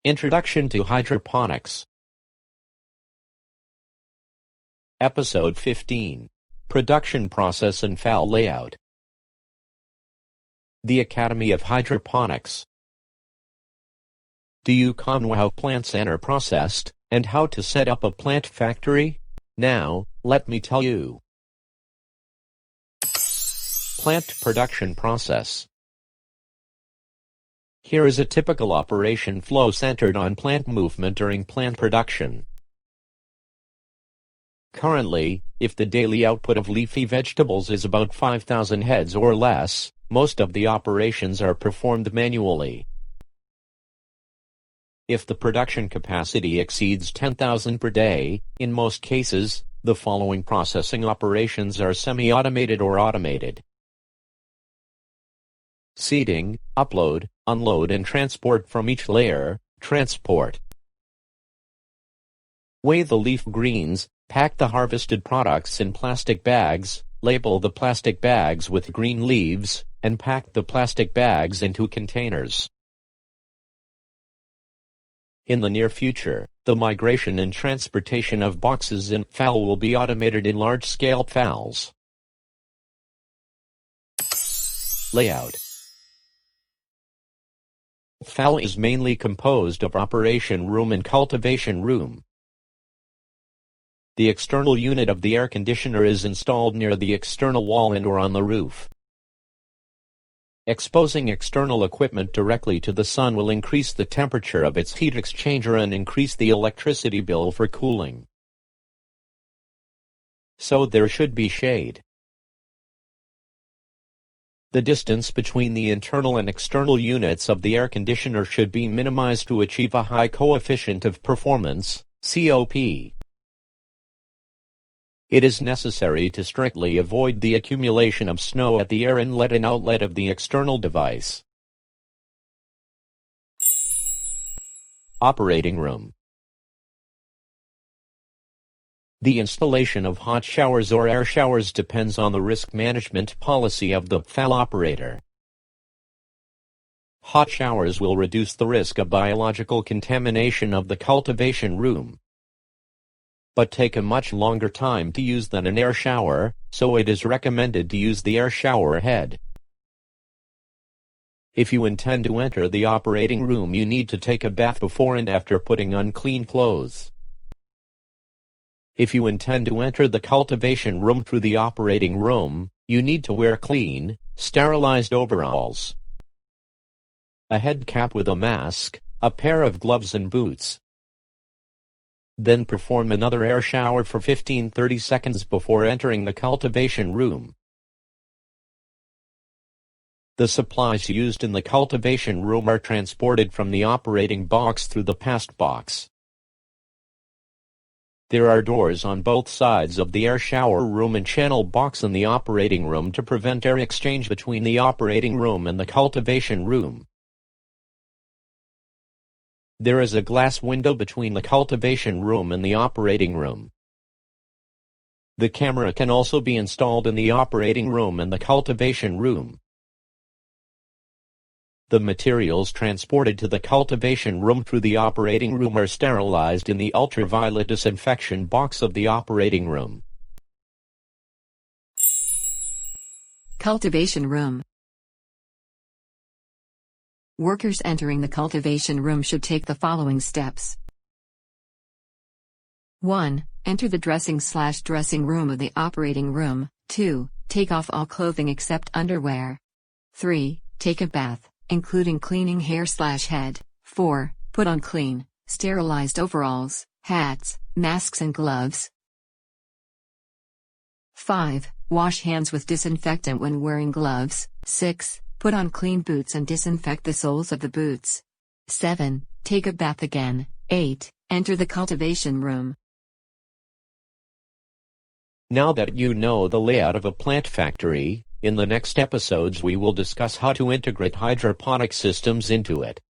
Introduction to Hydroponics. Episode 15. Production Process and FAL Layout. The Academy of Hydroponics. Do you know how plants are processed, and how to set up a plant factory? Now, let me tell you. Plant production process. Here is a typical operation flow centered on plant movement during plant production. Currently, if the daily output of leafy vegetables is about 5,000 heads or less, most of the operations are performed manually. If the production capacity exceeds 10,000 per day, in most cases, the following processing operations are semi-automated or automated. Seeding, upload, unload and transport from each layer, transport. Weigh the leaf greens, pack the harvested products in plastic bags, label the plastic bags with green leaves, and pack the plastic bags into containers. In the near future, the migration and transportation of boxes in FAL will be automated in large-scale FALs. Layout. FAL is mainly composed of operation room and cultivation room. The external unit of the air conditioner is installed near the external wall and/or on the roof. Exposing external equipment directly to the sun will increase the temperature of its heat exchanger and increase the electricity bill for cooling. So there should be shade. The distance between the internal and external units of the air conditioner should be minimized to achieve a high coefficient of performance, COP. It is necessary to strictly avoid the accumulation of snow at the air inlet and outlet of the external device. Operating room. The installation of hot showers or air showers depends on the risk management policy of the FAL operator. Hot showers will reduce the risk of biological contamination of the cultivation room, but take a much longer time to use than an air shower, so it is recommended to use the air shower head. If you intend to enter the operating room, you need to take a bath before and after putting on clean clothes. If you intend to enter the cultivation room through the operating room, you need to wear clean, sterilized overalls, a head cap with a mask, a pair of gloves and boots. Then perform another air shower for 15-30 seconds before entering the cultivation room. The supplies used in the cultivation room are transported from the operating box through the paste box. There are doors on both sides of the air shower room and channel box in the operating room to prevent air exchange between the operating room and the cultivation room. There is a glass window between the cultivation room and the operating room. The camera can also be installed in the operating room and the cultivation room. The materials transported to the cultivation room through the operating room are sterilized in the ultraviolet disinfection box of the operating room. Cultivation room. Workers entering the cultivation room should take the following steps. 1. Enter the dressing room of the operating room. 2. Take off all clothing except underwear. 3. Take a bath, including cleaning hair/head. 4. Put on clean, sterilized overalls, hats, masks and gloves. 5. Wash hands with disinfectant when wearing gloves. 6. Put on clean boots and disinfect the soles of the boots. 7. Take a bath again. 8. Enter the cultivation room. Now that you know the layout of a plant factory, in the next episodes we will discuss how to integrate hydroponic systems into it.